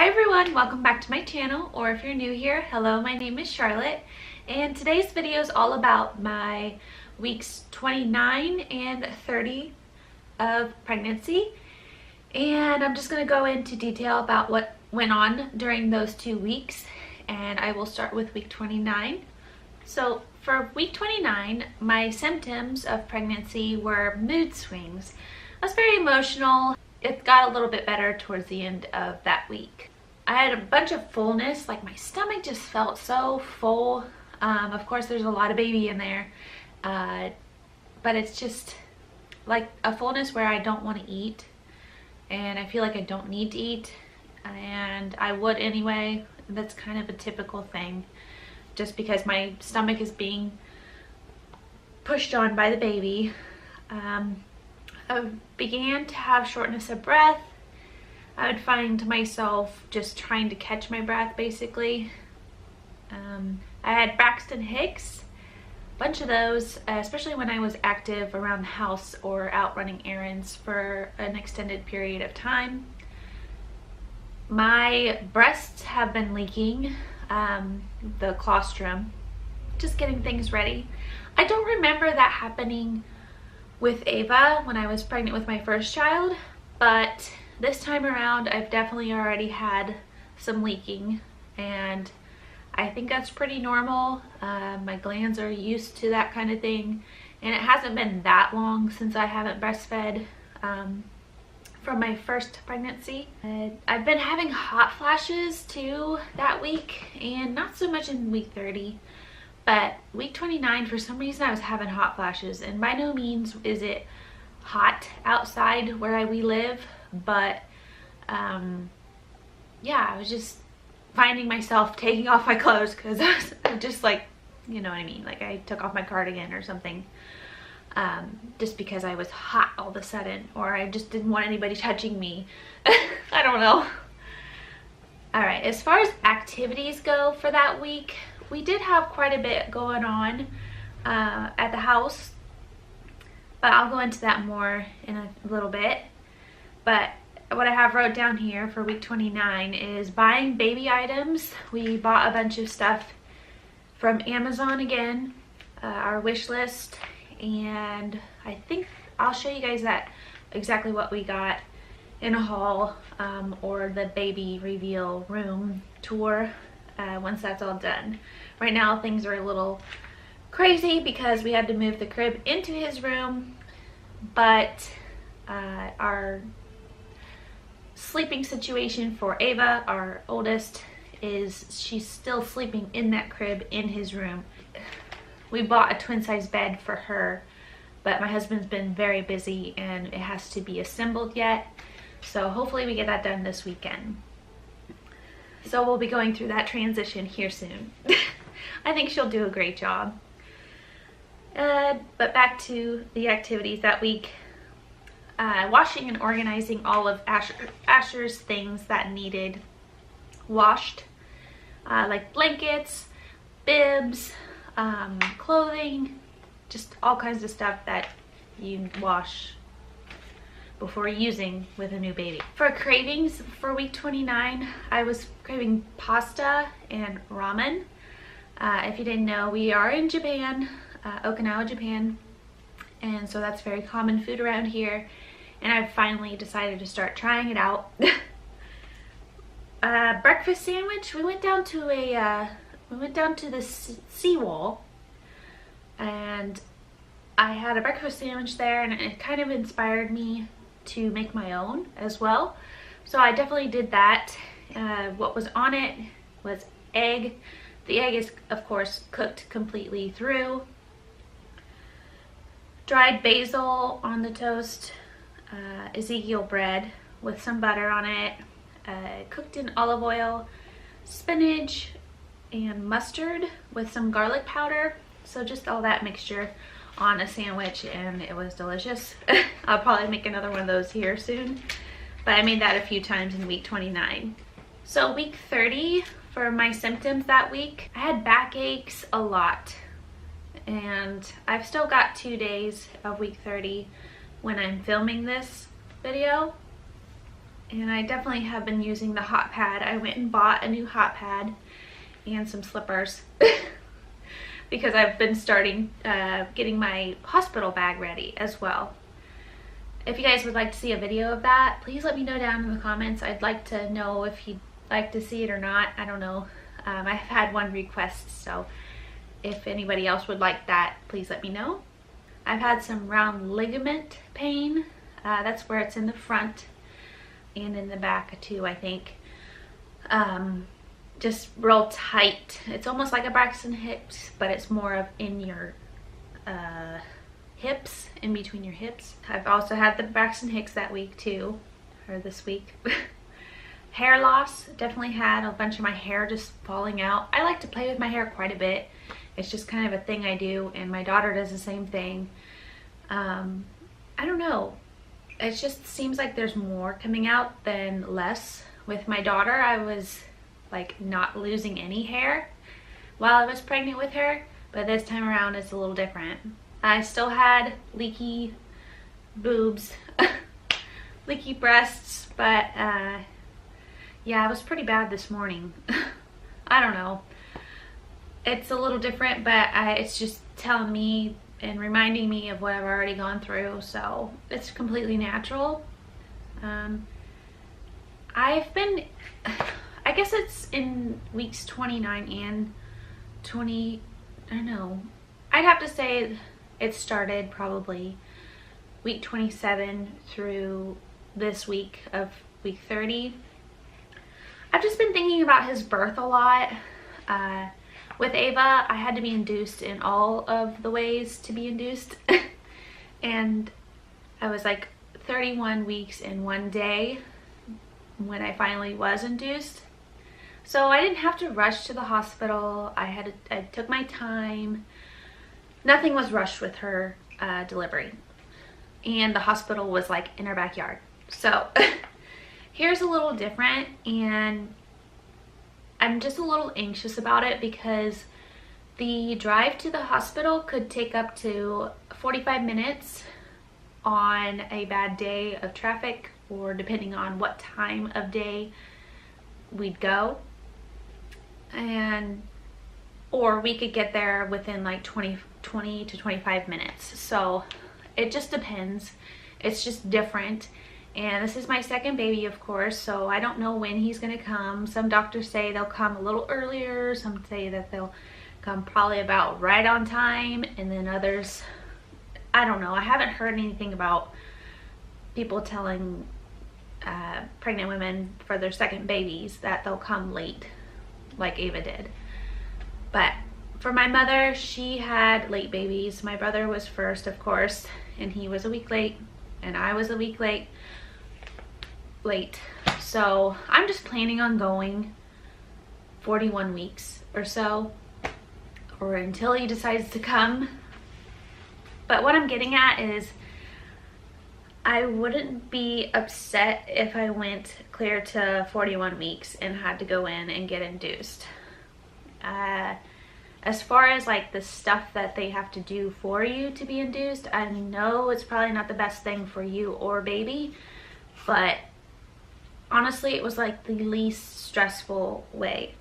Hi everyone, welcome back to my channel, or if you're new here, hello, my name is Charlotte, and today's video is all about my weeks 29 and 30 of pregnancy, and I'm just going to go into detail about what went on during those 2 weeks, and I will start with week 29. So for week 29, my symptoms of pregnancy were mood swings. I was very emotional. It got a little bit better towards the end of that week. I had a bunch of fullness, like my stomach just felt so full. Of course there's a lot of baby in there, but it's just like a fullness where I don't want to eat, and I feel like I don't need to eat, and I would anyway. That's kind of a typical thing, just because my stomach is being pushed on by the baby. I began to have shortness of breath. I would find myself just trying to catch my breath, basically. I had Braxton Hicks, a bunch of those, especially when I was active around the house or out running errands for an extended period of time. My breasts have been leaking, the colostrum, just getting things ready. I don't remember that happening with Ava when I was pregnant with my first child, but this time around I've definitely already had some leaking, and I think that's pretty normal. My glands are used to that kind of thing, and it hasn't been that long since I haven't breastfed from my first pregnancy. I've been having hot flashes too that week, and not so much in week 30. But week 29, for some reason, I was having hot flashes, and by no means is it hot outside where we live, but yeah, I was just finding myself taking off my clothes because I was just like, you know what I mean, like I took off my cardigan or something, just because I was hot all of a sudden, or I just didn't want anybody touching me. I don't know. All right, as far as activities go for that week, we did have quite a bit going on at the house, but I'll go into that more in a little bit. But what I have wrote down here for week 29 is buying baby items. We bought a bunch of stuff from Amazon again, our wish list, and I think I'll show you guys that exactly what we got in a haul, or the baby reveal room tour once that's all done. Right now things are a little crazy because we had to move the crib into his room, but our sleeping situation for Ava, our oldest, is she's still sleeping in that crib in his room. We bought a twin size bed for her, but my husband's been very busy and it has to be assembled yet, so hopefully we get that done this weekend. So we'll be going through that transition here soon. I think she'll do a great job. But back to the activities that week. Washing and organizing all of Asher's things that needed washed, like blankets, bibs, clothing, just all kinds of stuff that you wash before using with a new baby. For cravings for week 29, I was craving pasta and ramen. If you didn't know, we are in Japan, Okinawa, Japan, and so that's very common food around here, and I've finally decided to start trying it out. Breakfast sandwich, we went down to the seawall, and I had a breakfast sandwich there, and it kind of inspired me to make my own as well, so I definitely did that. What was on it was egg. The egg is of course cooked completely through. Dried basil on the toast, Ezekiel bread with some butter on it, cooked in olive oil, spinach and mustard with some garlic powder. So just all that mixture on a sandwich, and it was delicious. I'll probably make another one of those here soon, but I made that a few times in week 29. So week 30, for my symptoms that week, I had backaches a lot, and I've still got 2 days of week 30 when I'm filming this video. and I definitely have been using the hot pad. I went and bought a new hot pad and some slippers because I've been starting getting my hospital bag ready as well. If you guys would like to see a video of that, please let me know down in the comments. I'd like to know if you'd like to see it or not. I don't know. I've had one request, so if anybody else would like that, please let me know. I've had some round ligament pain. That's where it's in the front and in the back too, I think. Just real tight. It's almost like a Braxton Hicks, but it's more of in your hips, in between your hips. I've also had the Braxton Hicks that week too, or this week. Hair loss, definitely had a bunch of my hair just falling out. I like to play with my hair quite a bit. It's just kind of a thing I do, and my daughter does the same thing. I don't know. It just seems like there's more coming out than less. With my daughter, I was like not losing any hair while I was pregnant with her, but this time around it's a little different. I still had leaky boobs, leaky breasts, but yeah, it was pretty bad this morning. I don't know. It's a little different, but it's just telling me and reminding me of what I've already gone through, so it's completely natural. I've been, I guess it's in weeks 29 and 20, I don't know. I'd have to say it started probably week 27 through this week of week 30. I've just been thinking about his birth a lot. With Ava, I had to be induced in all of the ways to be induced. And I was like 31 weeks in one day when I finally was induced. So I didn't have to rush to the hospital. I took my time. Nothing was rushed with her delivery. And the hospital was like in our backyard. So here's a little different, and I'm just a little anxious about it because the drive to the hospital could take up to 45 minutes on a bad day of traffic, or depending on what time of day we'd go. Or we could get there within like 20 to 25 minutes. So it just depends. It's just different. And this is my second baby, of course, so I don't know when he's gonna come. Some doctors say they'll come a little earlier. Some say that they'll come probably about right on time. And then others, I don't know. I haven't heard anything about people telling pregnant women for their second babies that they'll come late, like Ava did. But for my mother, she had late babies. My brother was first, of course, and he was a week late, and I was a week late. So I'm just planning on going 41 weeks or so, or until he decides to come. But what I'm getting at is I wouldn't be upset if I went clear to 41 weeks and had to go in and get induced. As far as like the stuff that they have to do for you to be induced, I know it's probably not the best thing for you or baby, but honestly, it was like the least stressful way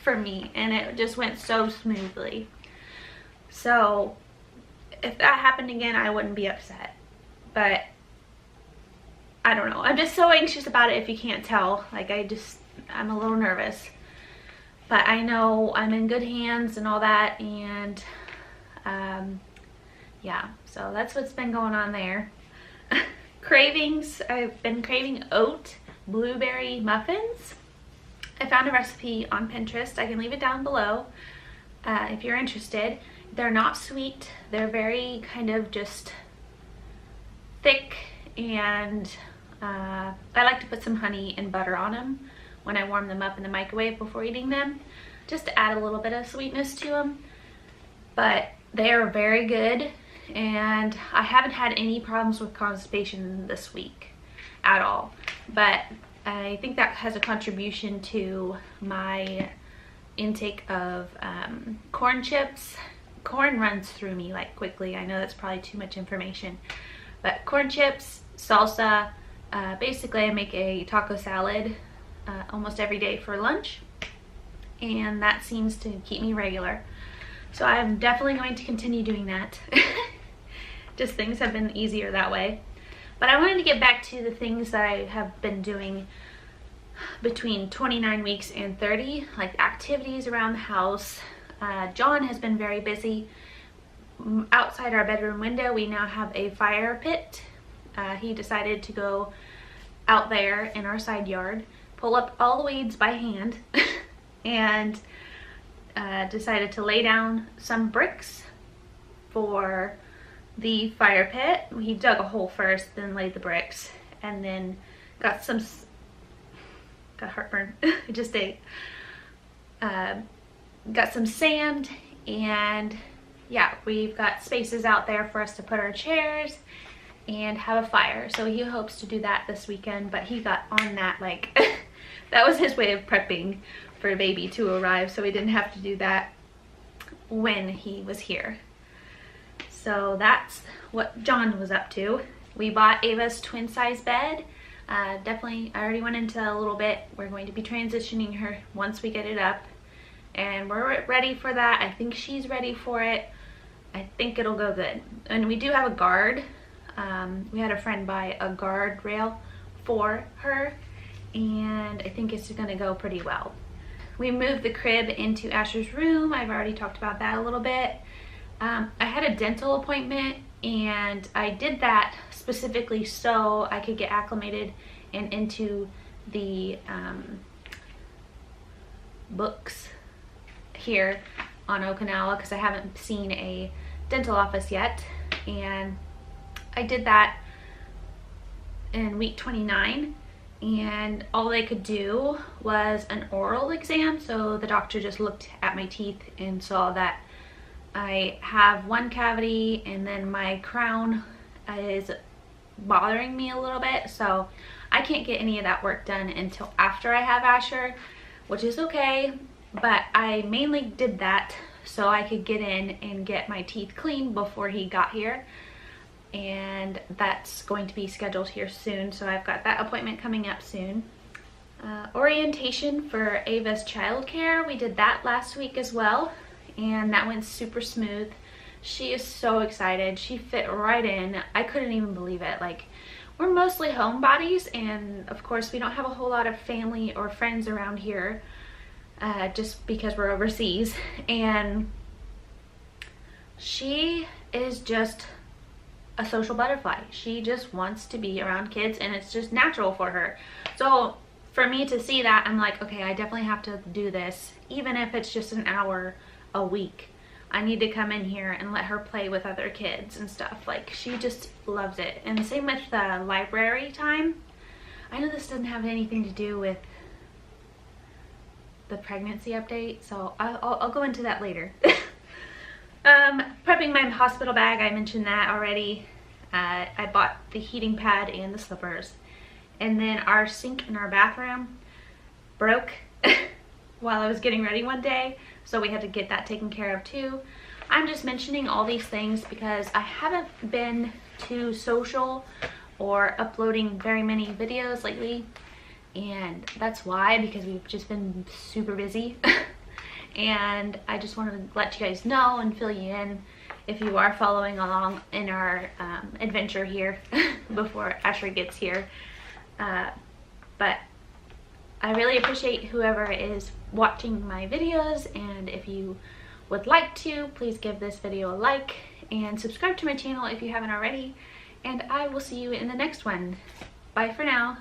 for me, and it just went so smoothly. So if that happened again, I wouldn't be upset. But I don't know. I'm just so anxious about it, if you can't tell. Like, I'm a little nervous. But I know I'm in good hands and all that, and yeah, so that's what's been going on there. Cravings, I've been craving oat blueberry muffins. I found a recipe on Pinterest. I can leave it down below if you're interested. They're not sweet. They're very kind of just thick, and I like to put some honey and butter on them when I warm them up in the microwave before eating them, just to add a little bit of sweetness to them. But they are very good, and I haven't had any problems with constipation this week at all. But I think that has a contribution to my intake of corn chips. Corn runs through me like quickly. I know that's probably too much information, but corn chips, salsa, Basically, I make a taco salad almost every day for lunch, and that seems to keep me regular. So I'm definitely going to continue doing that. Just things have been easier that way. But I wanted to get back to the things that I have been doing between 29 weeks and 30, like activities around the house. John has been very busy. Outside our bedroom window, we now have a fire pit. He decided to go out there in our side yard, pull up all the weeds by hand, and decided to lay down some bricks for the fire pit. He dug a hole first, then laid the bricks, and then got heartburn. I just ate. Got some sand, and yeah, we've got spaces out there for us to put our chairs and have a fire. So he hopes to do that this weekend, but he got on that like that was his way of prepping for baby to arrive, so we didn't have to do that when he was here. So that's what John was up to. We bought Ava's twin size bed. Definitely, I already went into a little bit. We're going to be transitioning her once we get it up, and we're ready for that. I think she's ready for it. I think it'll go good. And we do have a guard. We had a friend buy a guard rail for her, and I think it's gonna go pretty well. We moved the crib into Asher's room. I've already talked about that a little bit. I had a dental appointment, and I did that specifically so I could get acclimated and into the books here on Okinawa, because I haven't seen a dental office yet. And I did that in week 29, and all they could do was an oral exam. So the doctor just looked at my teeth and saw that I have one cavity, and then my crown is bothering me a little bit, so I can't get any of that work done until after I have Asher, which is okay. But I mainly did that so I could get in and get my teeth cleaned before he got here, and that's going to be scheduled here soon. So I've got that appointment coming up soon. Orientation for Ava's childcare, we did that last week as well, and that went super smooth. She is so excited. She fit right in. I couldn't even believe it. Like, we're mostly homebodies, and of course we don't have a whole lot of family or friends around here, just because we're overseas. And she is just a social butterfly. She just wants to be around kids, and it's just natural for her. So for me to see that, I'm like, okay, I definitely have to do this, even if it's just an hour a week. I need to come in here and let her play with other kids and stuff. Like, she just loves it. And the same with the library time. I know this doesn't have anything to do with the pregnancy update, so I'll go into that later. Prepping my hospital bag, I mentioned that already. I bought the heating pad and the slippers. And then our sink in our bathroom broke while I was getting ready one day, so we had to get that taken care of too. I'm just mentioning all these things because I haven't been too social or uploading very many videos lately, and that's why, because we've just been super busy. And I just wanted to let you guys know and fill you in if you are following along in our adventure here before Asher gets here. But I really appreciate whoever is watching my videos, and if you would like to, please give this video a like and subscribe to my channel if you haven't already, and I will see you in the next one. Bye for now.